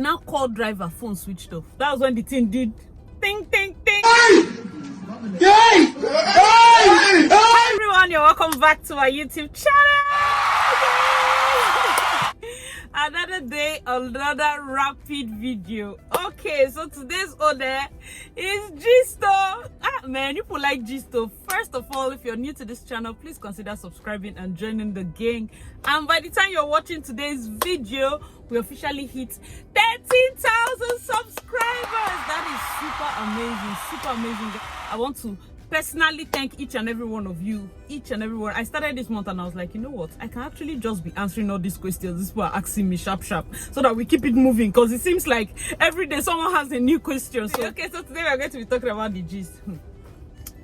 Now call driver, phone switched off. That was when the thing did ting ting ting. Hey! Hi everyone, you're welcome back to my YouTube channel. Another day, another rapid video. Okay, so today's order is Gisto. Man, you people like Gisto. First of all, if you're new to this channel, please consider subscribing and joining the gang. And by the time you're watching today's video, we officially hit 13,000 subscribers. That is super amazing. I want to personally thank each and every one of you, I started this month and I was like, you know what, I can actually just be answering all these questions these people are asking me sharp so that we keep it moving, because it seems like every day someone has a new question. So okay, so today we are going to be talking about the gist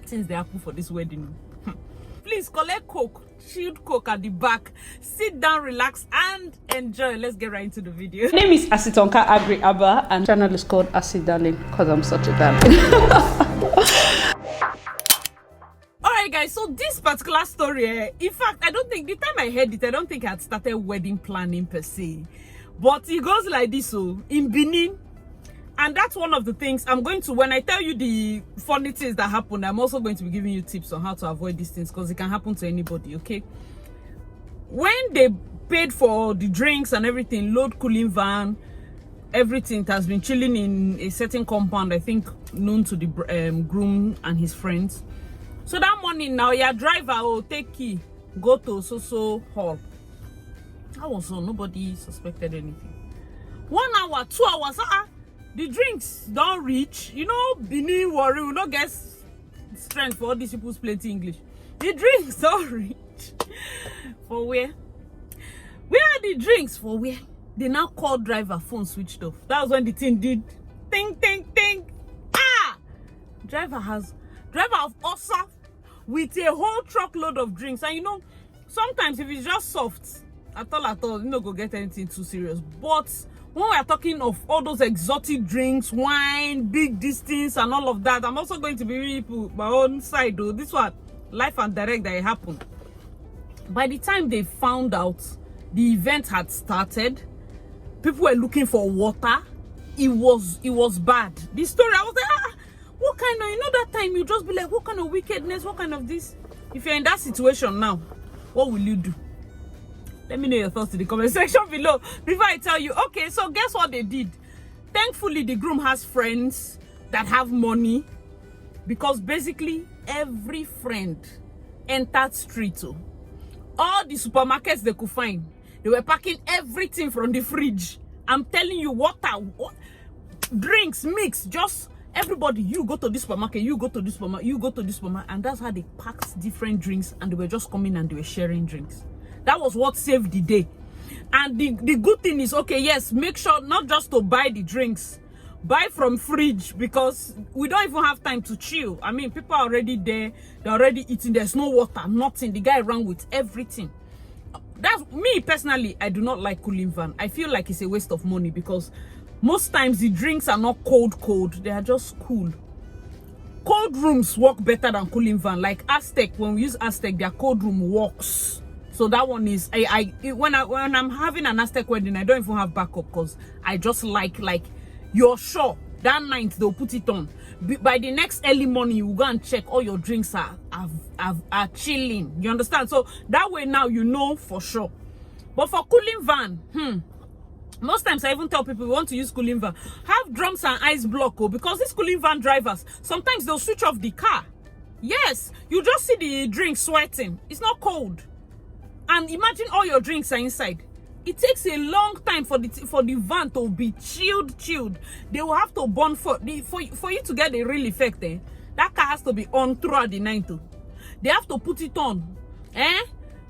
since they happen for this wedding. Please collect coke, chilled coke at the back, sit down, relax and enjoy. Let's get right into the video. My name is Asitonka Agri Abba and channel is called Asi Darling because I'm such a darling. Alright guys, so this particular story, in fact, I don't think, the time I heard it, I don't think I had started wedding planning per se. But it goes like this, so in Benin, and that's one of the things I'm going to, when I tell you the funny things that happen, I'm also going to be giving you tips on how to avoid these things, because it can happen to anybody, okay? When they paid for the drinks and everything, load cooling van, everything, it has been chilling in a certain compound, I think known to the groom and his friends. So that morning now, your driver will take key, go to so hall. That was all. Nobody suspected anything. 1 hour, 2 hours, the drinks don't reach. You know, Benin worry, we don't get strength for all these people's plenty English. The drinks don't reach. For where? Where are the drinks? For where? They now call driver, phone switched off. That was when the thing did ting ting ting. Driver of Osa with a whole truckload of drinks. And you know, sometimes if it's just soft at all, you know, go get anything too serious. But when we are talking of all those exotic drinks, wine, big distance and all of that, I'm also going to be really put my own side though. This one, life and direct, that it happened. By the time they found out the event had started, people were looking for water. It was bad. The story, I was like, what kind of, you know, that time you just be like, what kind of wickedness, what kind of this? If you're in that situation now, what will you do? Let me know your thoughts in the comment section below before I tell you. Okay, so guess what they did? Thankfully, the groom has friends that have money, because basically every friend entered street. All the supermarkets they could find, they were packing everything from the fridge. I'm telling you, water, drinks, mix, just everybody, you go to this supermarket, you go to this supermarket, you go to this supermarket, and that's how they packed different drinks, and they were just coming and they were sharing drinks. That was what saved the day. And the good thing is, okay, yes, make sure not just to buy the drinks, buy from fridge, because we don't even have time to chill. I mean, people are already there, they're already eating, there's no water, nothing. The guy ran with everything. That's me personally. I do not like cooling van. I feel like it's a waste of money, because most times the drinks are not cold, they are just cool. Cold rooms work better than cooling van. Like Aztec, when we use Aztec, their cold room works. So that one is, when I'm having an Aztec wedding, I don't even have backup, because I just like you're sure that night they'll put it on. By the next early morning, you go and check all your drinks are chilling. You understand? So that way now you know for sure. But for cooling van, most times I even tell people, we want to use cooling van, have drums and ice block, because these cooling van drivers, sometimes they'll switch off the car. Yes, you just see the drink sweating. It's not cold. And imagine all your drinks are inside. It takes a long time for the van to be chilled. They will have to burn for you to get the real effect. That car has to be on throughout the night too. They have to put it on.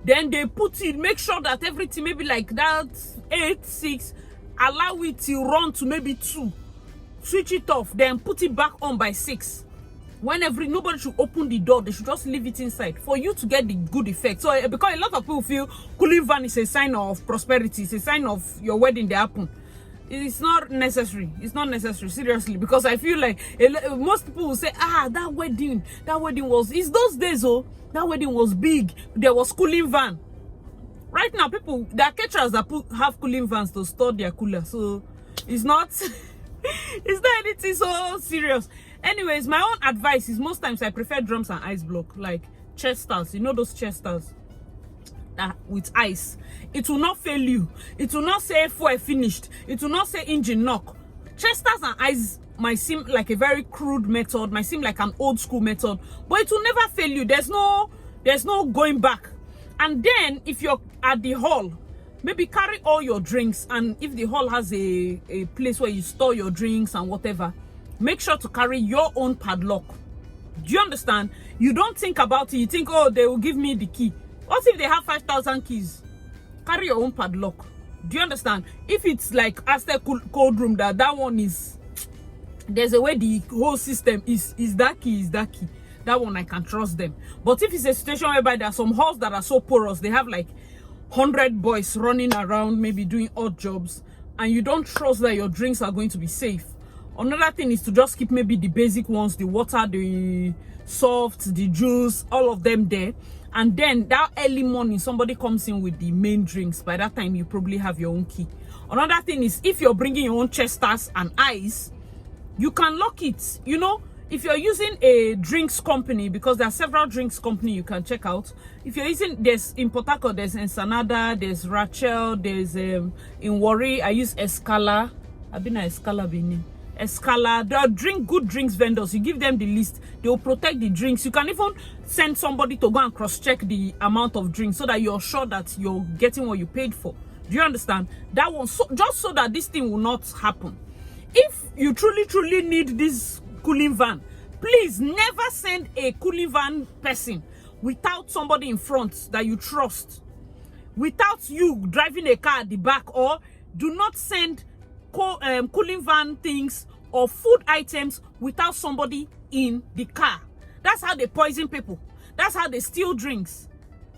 Then they put it, make sure that everything, maybe like that 8, 6, allow it to run to maybe 2. Switch it off, then put it back on by 6. Nobody should open the door, they should just leave it inside for you to get the good effect. So because a lot of people feel cooling van is a sign of prosperity, it's a sign of your wedding they happen. It's not necessary. It's not necessary, seriously, because I feel like most people will say, that wedding was, it's those days, that wedding was big, there was cooling van. Right now, people, there are caterers that have cooling vans to store their cooler. So It's not it's not anything so serious. Anyways, my own advice is most times I prefer drums and ice block, like chesters. You know those chesters with ice. It will not fail you. It will not say fuel finished. It will not say engine knock. Chesters and ice might seem like a very crude method, might seem like an old school method, but it will never fail you. There's no going back. And then if you're at the hall, maybe carry all your drinks, and if the hall has a place where you store your drinks and whatever, make sure to carry your own padlock. Do you understand? You don't think about it. You think, oh, they will give me the key. What if they have 5,000 keys? Carry your own padlock. Do you understand? If it's like Aztec cold room, that one is, there's a way the whole system is that key. That one I can trust them. But if it's a situation whereby there are some halls that are so porous, they have like 100 boys running around, maybe doing odd jobs, and you don't trust that your drinks are going to be safe. Another thing is to just keep maybe the basic ones, the water, the soft, the juice, all of them there. And then that early morning, somebody comes in with the main drinks. By that time, you probably have your own key. Another thing is, if you're bringing your own chesters and ice, you can lock it. You know, if you're using a drinks company, because there are several drinks company you can check out. If you're using, there's in Port Harcourt, there's Ensenada, there's Rachel, there's in Warri, I use Escala. I've been at Escala Benin. Escala, there are good drinks vendors. You give them the list, they will protect the drinks. You can even send somebody to go and cross-check the amount of drinks so that you're sure that you're getting what you paid for. Do you understand? That one, just so that this thing will not happen. If you truly need this cooling van, please never send a cooling van person without somebody in front that you trust, without you driving a car at the back, or do not send cooling van things or food items without somebody in the car. That's how they poison people. That's how they steal drinks.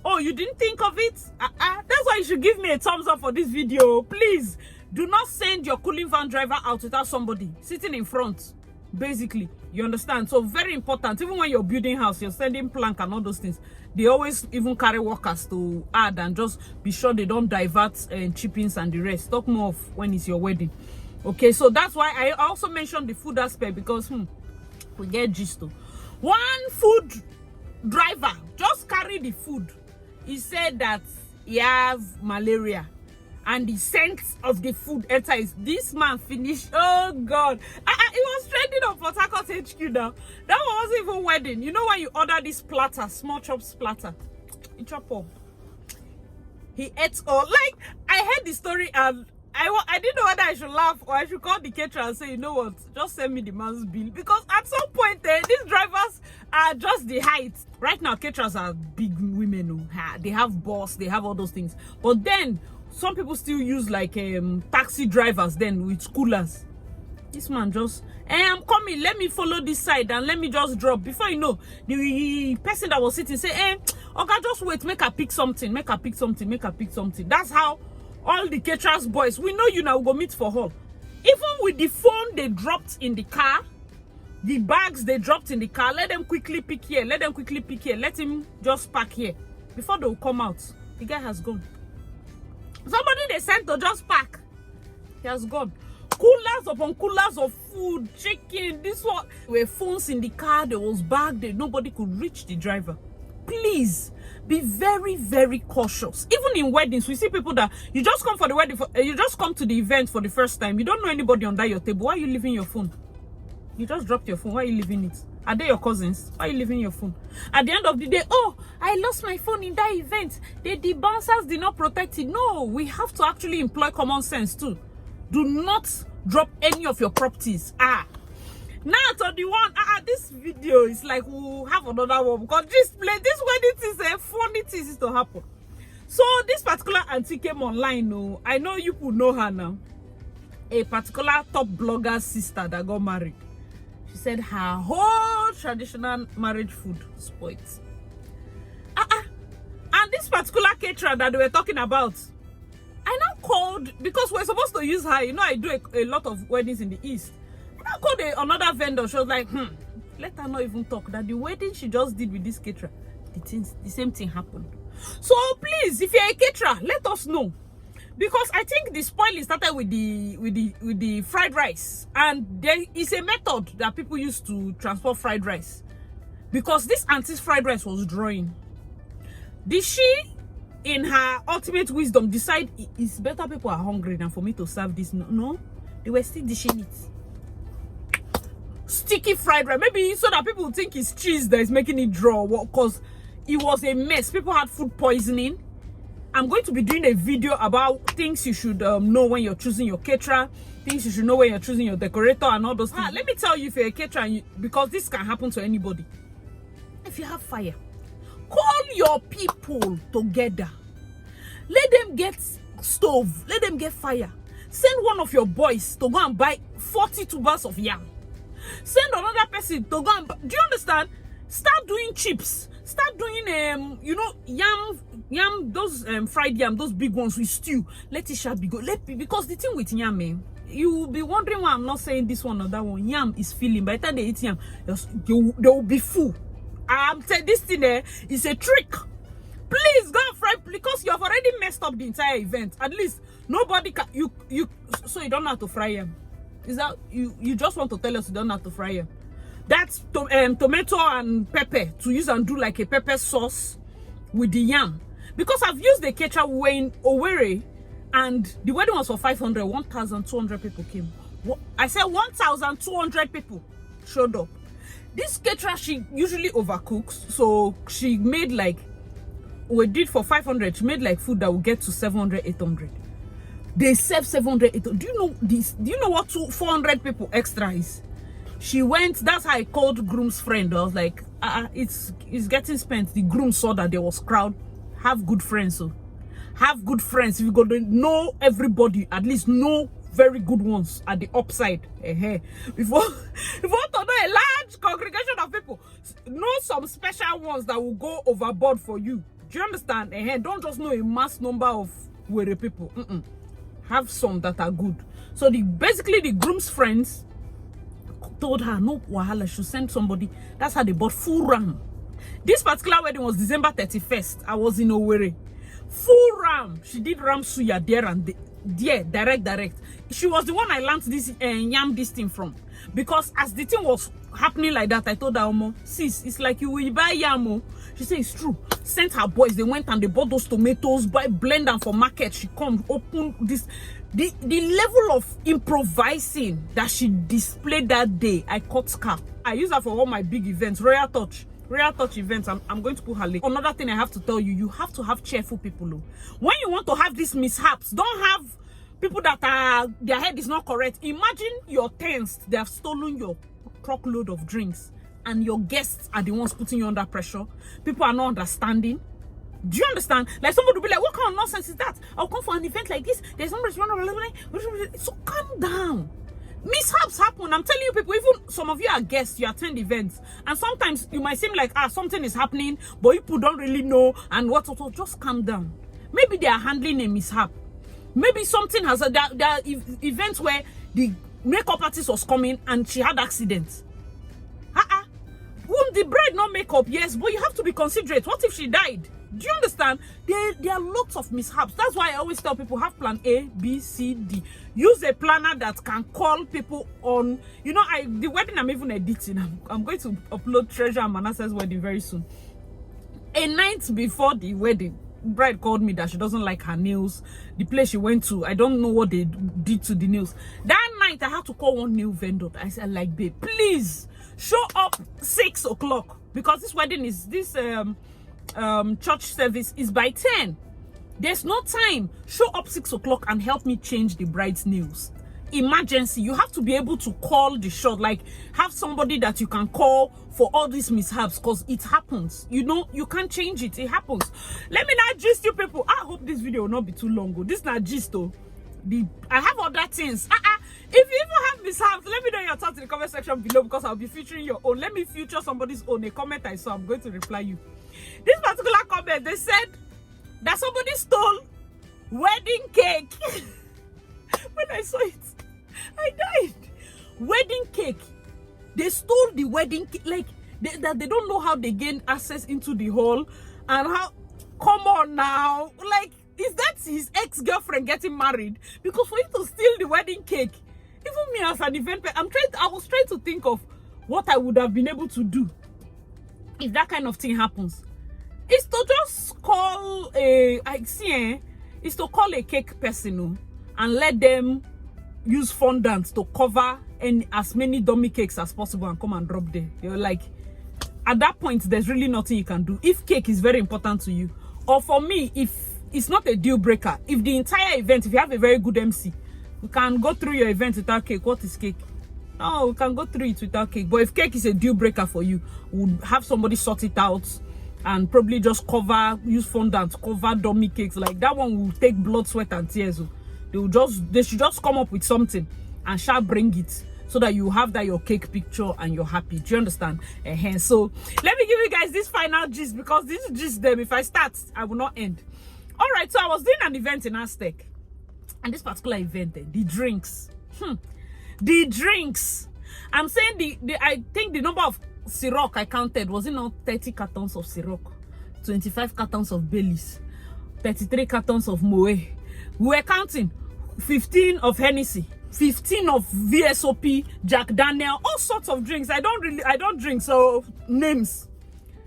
Oh, you didn't think of it? That's why you should give me a thumbs up for this video. Please do not send your cooling van driver out without somebody sitting in front. Basically, you understand? So very important. Even when you're building house, you're sending plank and all those things, they always even carry workers to add, and just be sure they don't divert chippings and the rest. Talk more of when it's your wedding. Okay, so that's why I also mentioned the food aspect, because we get gist too. One food driver just carry the food. He said that he has malaria, and the scent of the food enters. This man finished. Oh God, it was trending on Port Harcourt HQ now. That wasn't even wedding. You know when you order this platter, small chops platter, he chop up. He ate all. Like, I heard the story and I didn't know whether I should laugh or I should call the caterer and say, you know what, just send me the man's bill. Because at some point, these drivers are just the height. Right now, caterers are big women. They have boss, they have all those things. But then, some people still use like taxi drivers then with coolers. This man just, I'm coming, let me follow this side and let me just drop. Before you know, the person that was sitting say, okay, just wait, make her pick something, make her pick something, make her pick something. That's how all the caterers boys, we know you now, we'll go meet for hall. Even with the phone they dropped in the car, the bags they dropped in the car, let them quickly pick here, let them quickly pick here, let him just park here. Before they'll come out, the guy has gone. Somebody they sent to just pack, he has gone. Coolers upon coolers of food, chicken, this one. There were phones in the car, there was bag there, nobody could reach the driver. Please be very cautious. Even in weddings, we see people that you just come for the wedding, you just come to the event for the first time, you don't know anybody under your table. Why are you leaving your phone? You just dropped your phone. Why are you leaving it? Are they your cousins? Why are you leaving your phone? At the end of the day, oh, I lost my phone in that event. The bouncers did not protect it. No, we have to actually employ common sense too. Do not drop any of your properties. Now to the one, this video is like we'll have another one, because this wedding is a funny thing is to happen. So this particular auntie came online. No, I know you could know her now. A particular top blogger sister that got married. She said her whole traditional marriage food spoiled. And this particular caterer that they were talking about, I now called, because we're supposed to use her. You know, I do a lot of weddings in the East. I called another vendor. She was like, let her not even talk that the wedding she just did with this caterer, the same thing happened. So please, if you're a caterer, let us know. Because I think the spoiling started with the fried rice, and there is a method that people use to transport fried rice. Because this auntie's fried rice was drawing. Did she, in her ultimate wisdom, decide it's better people are hungry than for me to serve this? No, they were still dishing it. Sticky fried rice, maybe so that people think it's cheese that is making it draw, because it was a mess. People had food poisoning. I'm going to be doing a video about things you should know when you're choosing your caterer, things you should know when you're choosing your decorator and all those things. Let me tell you, if you're a caterer, because this can happen to anybody. If you have fire, call your people together. Let them get stove. Let them get fire. Send one of your boys to go and buy 40 tubers of yam. Send another person to go and buy. Do you understand? Start doing chips. Start doing you know, yam, those fried yam, those big ones with stew. Let it shall be good. Because the thing with yam, you will be wondering why I'm not saying this one or that one. Yam is filling. By the time they eat yam, they will be full. I'm telling this thing is a trick. Please go and fry, because you have already messed up the entire event. At least nobody can so you don't have to fry them. Is that you just want to tell us you don't have to fry them? That's tomato and pepper to use and do like a pepper sauce with the yam. Because I've used the ketchup in Owerri, and the wedding was for 500. 1,200 people came. I said 1,200 people showed up. This caterer, she usually overcooks, so she made like, we did for 500, she made like food that will get to 700, 800. They serve 700, 800. Do you know this? Do you know what 400 people extra is? She went, that's how I called groom's friend. I was like, it's getting spent. The groom saw that there was crowd. Have good friends, so have good friends. If you go to know everybody, at least know very good ones at the upside. If you want to know a large congregation of people, know some special ones that will go overboard for you. Do you understand? Don't just know a mass number of weary people. Have some that are good. So basically the groom's friends told her no wahala, should send somebody. That's how they bought full ram. This particular wedding was December 31st. I was in Owerri. Full ram. She did ram suya there and there, direct. She was the one I learned this yam this thing from, because as the thing was happening like that, I told her, Omo, sis, it's like you will buy yam. She said it's true. Sent her boys, they went and they bought those tomatoes, blend them for market. She come open this. The level of improvising that she displayed that day, I caught scarf. I use her for all my big events, Royal Touch events. I'm going to put her link. Another thing I have to tell you, you have to have cheerful people. When you want to have these mishaps, don't have people that their head is not correct. Imagine you're tensed, they have stolen your truckload of drinks, and your guests are the ones putting you under pressure. People are not understanding. Do you understand? Like somebody will be like, what kind of nonsense is that? I'll come for an event like this. There's somebody so calm down. Mishaps happen. I'm telling you, people, even some of you are guests, you attend events, and sometimes you might seem like something is happening, but people don't really know and what. Just calm down. Maybe they are handling a mishap. Maybe something has there are events where the makeup artist was coming and she had accidents. Won't the bride not make up? Yes, but you have to be considerate. What if she died? Do you understand? There are lots of mishaps. That's why I always tell people, have plan A, B, C, D. Use a planner that can call people on. You know, the wedding I'm even editing. I'm going to upload Treasure and Manasseh's wedding very soon. A night before the wedding, bride called me that she doesn't like her nails. The place she went to, I don't know what they did to the nails. That night, I had to call one nail vendor. I said, like, babe, please show up 6 o'clock, because this wedding is church service is by 10. There's no time. Show up 6 o'clock and help me change the bride's nails. Emergency. You have to be able to call the shot, like have somebody that you can call for all these mishaps, because it happens. You know, you can't change it. It happens. Let me not gist you people. I hope this video will not be too long. This is not gist though. I have other things. If you even have mishaps, let me know your thoughts in the comment section below, because I'll be featuring your own. Let me feature somebody's own. A comment I saw, I'm going to reply you. This particular comment, they said that somebody stole wedding cake. When I saw it, I died. Wedding cake. They stole the wedding cake. Like, they don't know how they gain access into the hall, and how. Come on now. Like, is that his ex-girlfriend getting married? Because for you to steal the wedding cake, even me as an event, I was trying to think of what I would have been able to do if that kind of thing happens. Is to just call is to call a cake person and let them use fondant to cover as many dummy cakes as possible and come and drop there. You're like, at that point, there's really nothing you can do. If cake is very important to you, or for me, if it's not a deal breaker, if the entire event, if you have a very good MC, we can go through your event without cake. What is cake? No, we can go through it without cake. But if cake is a deal breaker for you, we'll have somebody sort it out and probably just use fondant, cover dummy cakes. Like that one will take blood, sweat, and tears. They should just come up with something and shall bring it so that you have that your cake picture and you're happy. Do you understand? So let me give you guys this final gist, because this is just them. If I start, I will not end. All right, so I was doing an event in Aztec, and this particular event, the drinks, the drinks. I'm saying I think the number of Ciroc I counted was, 30 cartons of Ciroc, 25 cartons of Baileys, 33 cartons of Moe. We were counting 15 of Hennessy, 15 of VSOP, Jack Daniel, all sorts of drinks. I don't drink, so names.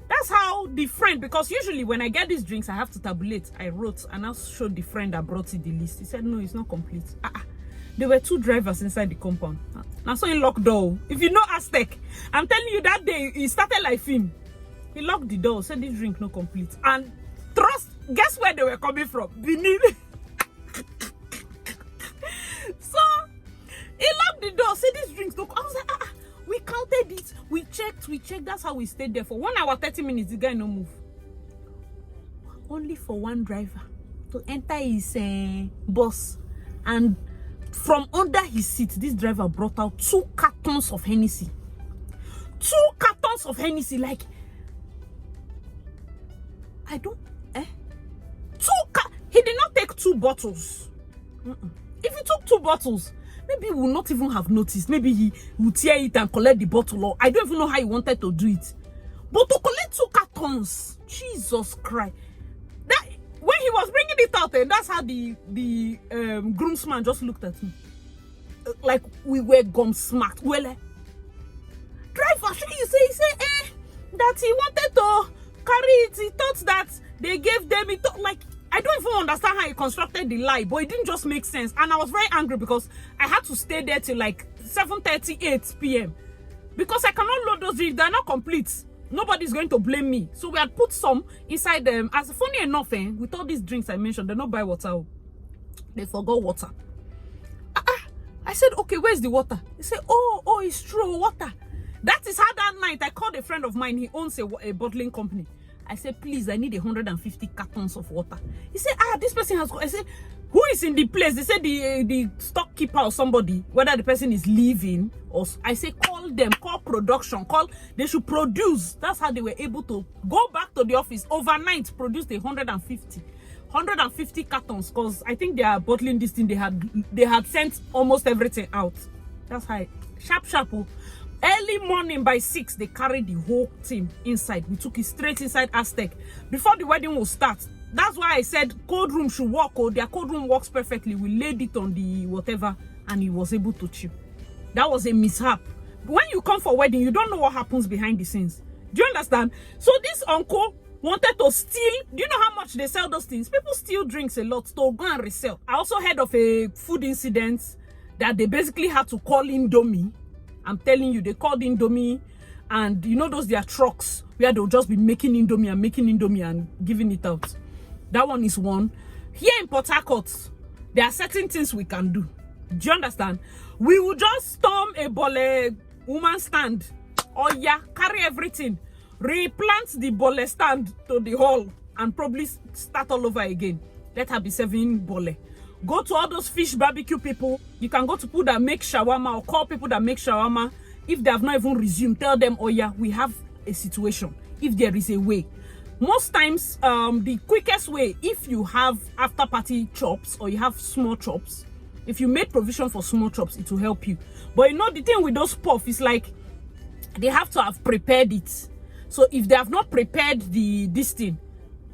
That's how the friend, because usually when I get these drinks, I have to tabulate. I wrote and I showed the friend that brought it the list. He said, no, it's not complete. There were 2 drivers inside the compound. Now, so he locked door. If you know Aztec, I'm telling you, that day, he started like film. He locked the door, said this drink not complete. And guess where they were coming from? Benin. So, he locked the door, said this drink's not. I was like, we counted it, we checked. That's how we stayed there for 1 hour, 30 minutes. The guy no move. Only for one driver to enter his bus, and from under his seat, this driver brought out 2 cartons of Hennessy. 2 cartons of Hennessy, like, I don't, he did not take 2 bottles. If he took 2 bottles, maybe he would not even have noticed. Maybe he would tear it and collect the bottle, or I don't even know how he wanted to do it. But to collect 2 cartons, Jesus Christ. That, when he was bringing it out, and that's how the groomsman just looked at me. Like we were gum-smacked. Well, driver, he said, that he wanted to carry it. He thought that they gave them it. Like, I don't even understand how he constructed the lie, but it didn't just make sense. And I was very angry because I had to stay there till like 7:30, 8 p.m. because I cannot load those drinks. They're not complete. Nobody's going to blame me. So we had put some inside them. As funny enough, with all these drinks I mentioned, they don't buy water. They forgot water. I said, okay, where's the water? He said, oh, it's true, water. That is how that night I called a friend of mine. He owns a bottling company. I said, please, I need 150 cartons of water. He said, this person has got. I said, who is in the place? They said the storekeeper or somebody, whether the person is leaving or. I say, call them, call production, they should produce. That's how they were able to go back to the office overnight, produce the 150 cartons, because I think they are bottling this thing. They had sent almost everything out. That's how sharp. Early morning by 6, they carried the whole team inside. We took it straight inside Aztec before the wedding will start. That's why I said cold room should work. Their cold room works perfectly. We laid it on the whatever, and he was able to chill. That was a mishap. When you come for wedding, you don't know what happens behind the scenes. Do you understand? So this uncle wanted to steal. Do you know how much they sell those things? People steal drinks a lot to go and resell. I also heard of a food incident that they basically had to call Indomie. I'm telling you, they called Indomie, and you know those their trucks where they'll just be making Indomie and giving it out. That one is one. Here in Port Harcourt, there are certain things we can do. Do you understand? We will just storm a bole woman stand. Oh yeah, carry everything. Replant the bole stand to the hall and probably start all over again. Let her be serving bole. Go to all those fish barbecue people. You can go to people that make shawarma or call people that make shawarma. If they have not even resumed, tell them, oh yeah, we have a situation. If there is a way. Most times, the quickest way, if you have after party chops or you have small chops, if you made provision for small chops, it will help you. But you know, the thing with those puff is like, they have to have prepared it. So if they have not prepared this thing,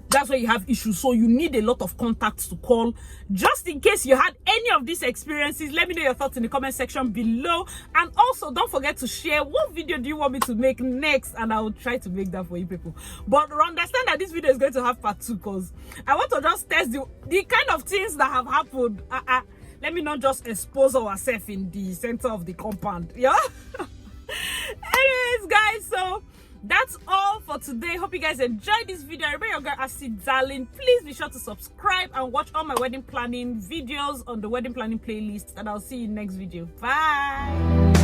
That's where you have issues. So you need a lot of contacts to call. Just in case you had any of these experiences, let me know your thoughts in the comment section below. And also, don't forget to share what video do you want me to make next, and I will try to make that for you people. But understand that this video is going to have part 2, because I want to just test the kind of things that have happened. Let me not just expose ourselves in the center of the compound. Yeah. Anyways, guys, so that's all for today. Hope you guys enjoyed this video. I remember your girl Acid Darling. Please be sure to subscribe and watch all my wedding planning videos on the wedding planning playlist, and I'll see you in next video. Bye.